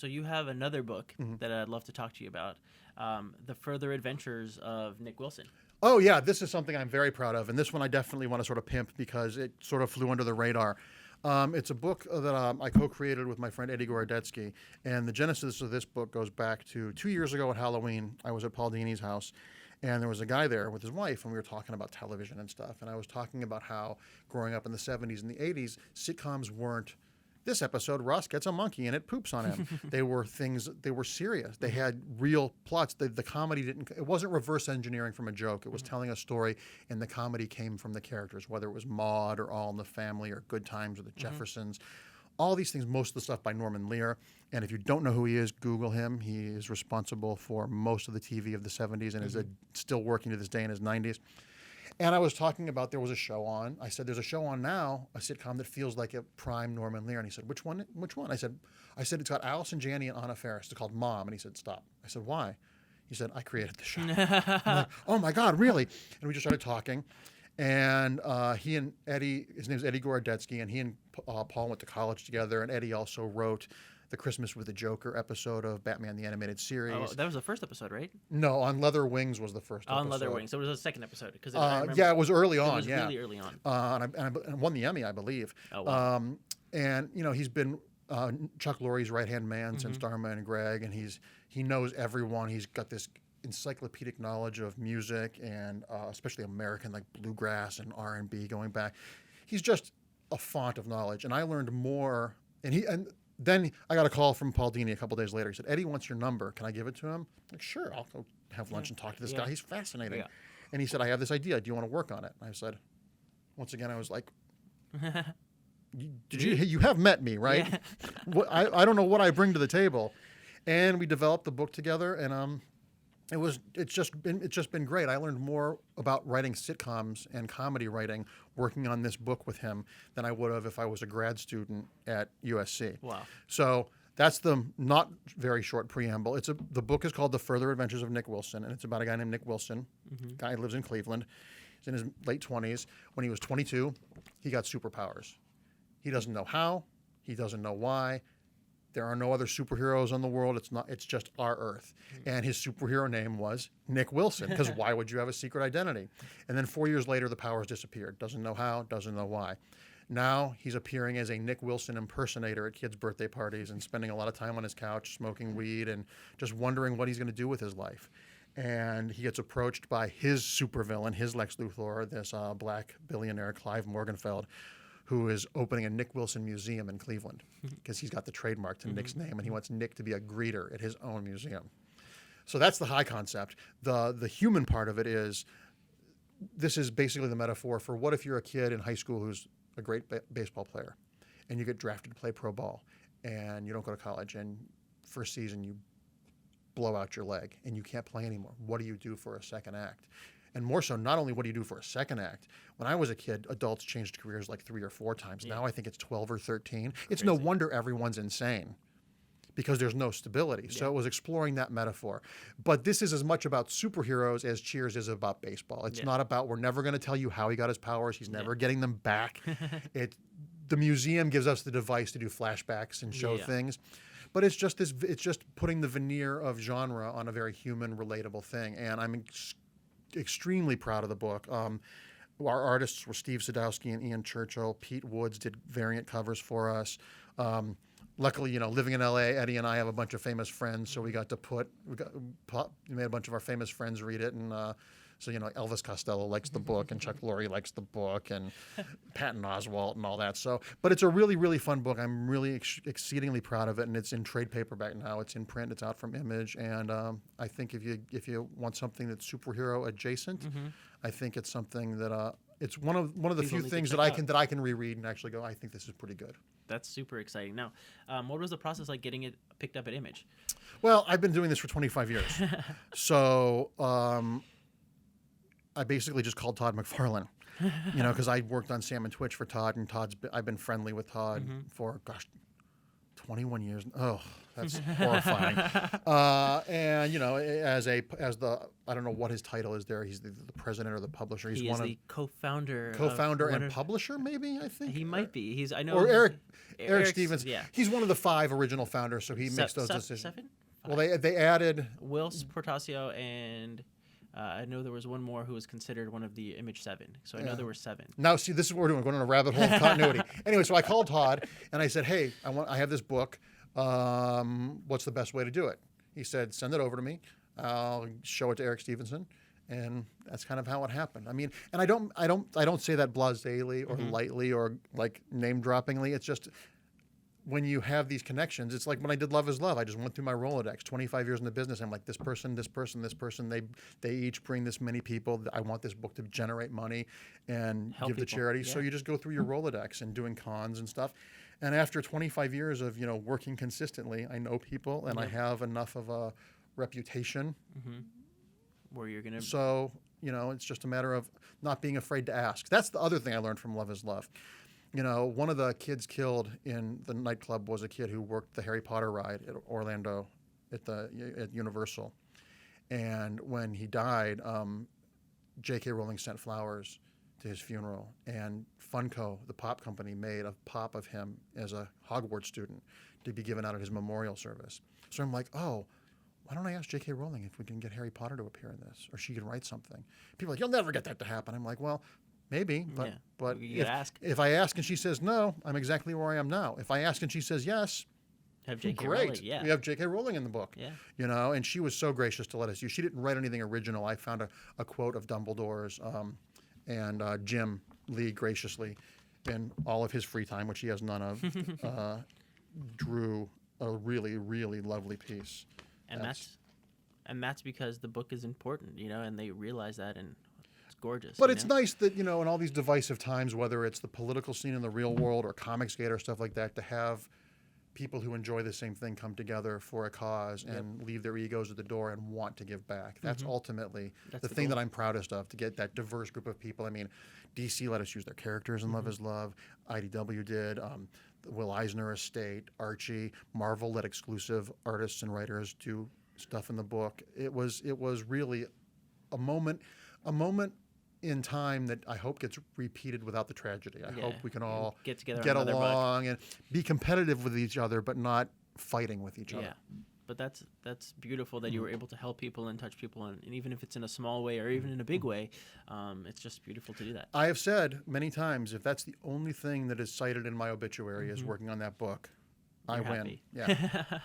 So you have another book Mm-hmm. that I'd love to talk to you about, The Further Adventures of Nick Wilson. Oh, yeah, this is something I'm very proud of. And this one I definitely want to sort of pimp because it sort of flew under the radar. It's a book that I co-created with my friend Eddie Gorodetsky. And the genesis of this book goes back to 2 years ago at Halloween. I was at Paul Dini's house, and there was a guy there with his wife, and we were talking about television and stuff. And I was talking about how growing up in the 70s and the 80s, sitcoms weren't, this episode, Ross gets a monkey and it poops on him. They were serious. They had real plots. The comedy it wasn't reverse engineering from a joke. It was telling a story, and the comedy came from the characters, whether it was Maude or All in the Family or Good Times or the Jeffersons. All these things, most of the stuff by Norman Lear. And if you don't know who he is, Google him. He is responsible for most of the TV of the 70s and is still working to this day in his 90s. And I was talking about there was a show on. I said, there's a show on now, a sitcom that feels like a prime Norman Lear. And he said, which one? Which one? I said, it's got Allison Janney and Anna Faris. It's called Mom. And he said, stop. I said, why? He said, I created the show. I'm like, oh, my God, really? And we just started talking. And he and Eddie, his name's Eddie Gorodetsky, and he and Paul went to college together. And Eddie also wrote the Christmas with the Joker episode of Batman the Animated Series. Oh, that was the first episode, right? No, On Leather Wings was the first episode. On Leather Wings. So it was the second episode. Because yeah, it was early on. It was really early on. And I won the Emmy, I believe. Oh, wow. And, he's been Chuck Lorre's right-hand man since Dharma and Greg, and he knows everyone. He's got this encyclopedic knowledge of music and especially American, like bluegrass and R&B going back. He's just a font of knowledge. And I learned more. And then I got a call from Paul Dini a couple days later. He said, Eddie wants your number. Can I give it to him? I'm like, sure, I'll go have lunch and talk to this guy. He's fascinating. Yeah. And he said, I have this idea. Do you want to work on it? And I said, once again, I was like, you have met me, right? Yeah. I don't know what I bring to the table. And we developed the book together, and it's just been great. I learned more about writing sitcoms and comedy writing working on this book with him than I would have if I was a grad student at USC. Wow. So that's the not very short preamble. The book is called The Further Adventures of Nick Wilson, and it's about a guy named Nick Wilson. Guy who lives in Cleveland. He's in his late 20s. When he was 22, he got superpowers. He doesn't know how. He doesn't know why. There are no other superheroes on the world. It's just our Earth. And his superhero name was Nick Wilson, because why would you have a secret identity? And then 4 years later, the powers disappeared. Doesn't know how, doesn't know why. Now he's appearing as a Nick Wilson impersonator at kids' birthday parties and spending a lot of time on his couch smoking weed and just wondering what he's going to do with his life. And he gets approached by his supervillain, his Lex Luthor, this black billionaire, Clive Morgenfeld, who is opening a Nick Wilson museum in Cleveland because he's got the trademark to Nick's name, and he wants Nick to be a greeter at his own museum. So that's the high concept. The human part of it is, this is basically the metaphor for what if you're a kid in high school who's a great baseball player, and you get drafted to play pro ball, and you don't go to college, and first season you blow out your leg, and you can't play anymore. What do you do for a second act? And more so, not only what do you do for a second act. When I was a kid, adults changed careers like 3 or 4 times. Yeah. Now I think it's 12 or 13. Crazy. It's no wonder everyone's insane, because there's no stability. Yeah. So it was exploring that metaphor. But this is as much about superheroes as Cheers is about baseball. It's not about, we're never going to tell you how he got his powers. He's never getting them back. The museum gives us the device to do flashbacks and show things. But it's just putting the veneer of genre on a very human, relatable thing. And I'm extremely proud of the book. Our artists were Steve Sadowski and Ian Churchill. Pete Woods did variant covers for us. Luckily, living in LA, Eddie and I have a bunch of famous friends, so we made a bunch of our famous friends read it, and so Elvis Costello likes the book, and Chuck Lorre likes the book, and Patton Oswalt and all that. So, but it's a really, really fun book. I'm really exceedingly proud of it, and it's in trade paperback now. It's in print. It's out from Image, and I think if you want something that's superhero adjacent, I think it's something that it's one of the few things that I can reread and actually go, I think this is pretty good. That's super exciting. Now, what was the process like getting it picked up at Image? Well, I've been doing this for 25 years. So I basically just called Todd McFarlane, because I worked on Sam and Twitch for Todd, and I've been friendly with Todd for, 21 years. Oh, that's horrifying. And as the I don't know what his title is there. He's the president or the publisher. He's He one is of the co-founder and publisher, maybe, I think. He might be. I know. Or Eric Eric's- Stevens. Yeah. He's one of the 5 original founders, so he makes those decisions. 7? Well, they added Wills, Portasio, and I know there was one more who was considered one of the Image 7. So I know there were 7. Now, see, this is what we're doing. We're going on a rabbit hole of continuity. Anyway, so I called Todd and I said, "Hey, I have this book. What's the best way to do it?" He said, "Send it over to me. I'll show it to Eric Stevenson." And that's kind of how it happened. I mean, and I don't say that blasely or lightly or like name droppingly. It's just when you have these connections, it's like when I did Love is Love. I just went through my Rolodex, 25 years in the business. I'm like, this person, this person, this person, they each bring this many people. I want this book to generate money and Help give to people. charity. Yeah. So you just go through your Rolodex and doing cons and stuff. And after 25 years of, working consistently, I know people and I have enough of a reputation. Where you're going to... So, it's just a matter of not being afraid to ask. That's the other thing I learned from Love is Love. One of the kids killed in the nightclub was a kid who worked the Harry Potter ride at Orlando at Universal. And when he died, J.K. Rowling sent flowers to his funeral. And Funko, the pop company, made a pop of him as a Hogwarts student to be given out at his memorial service. So I'm like, oh, why don't I ask J.K. Rowling if we can get Harry Potter to appear in this? Or she can write something. People are like, you'll never get that to happen. I'm like, well... Maybe, but if I ask and she says no, I'm exactly where I am now. If I ask and she says yes, have J.K. great. Rowling, yeah. We have J.K. Rowling in the book. Yeah. And she was so gracious to let us use. She didn't write anything original. I found a quote of Dumbledore's, and Jim Lee graciously, in all of his free time, which he has none of, drew a really, really lovely piece. And that's because the book is important, and they realize that, and it's gorgeous. But it's nice that, in all these divisive times, whether it's the political scene in the real world or Comicsgate or stuff like that, to have people who enjoy the same thing come together for a cause and leave their egos at the door and want to give back. That's ultimately the thing that I'm proudest of, to get that diverse group of people. I mean, DC let us use their characters in Love is Love. IDW did. The Will Eisner estate, Archie. Marvel let exclusive artists and writers do stuff in the book. It was really a moment in time that I hope gets repeated without the tragedy. I hope we can all get together, get along and be competitive with each other, but not fighting with each other. Yeah, but that's beautiful that you were able to help people and touch people, and even if it's in a small way or even in a big way, it's just beautiful to do that. I have said many times, if that's the only thing that is cited in my obituary is working on that book, I win. Happy. Yeah.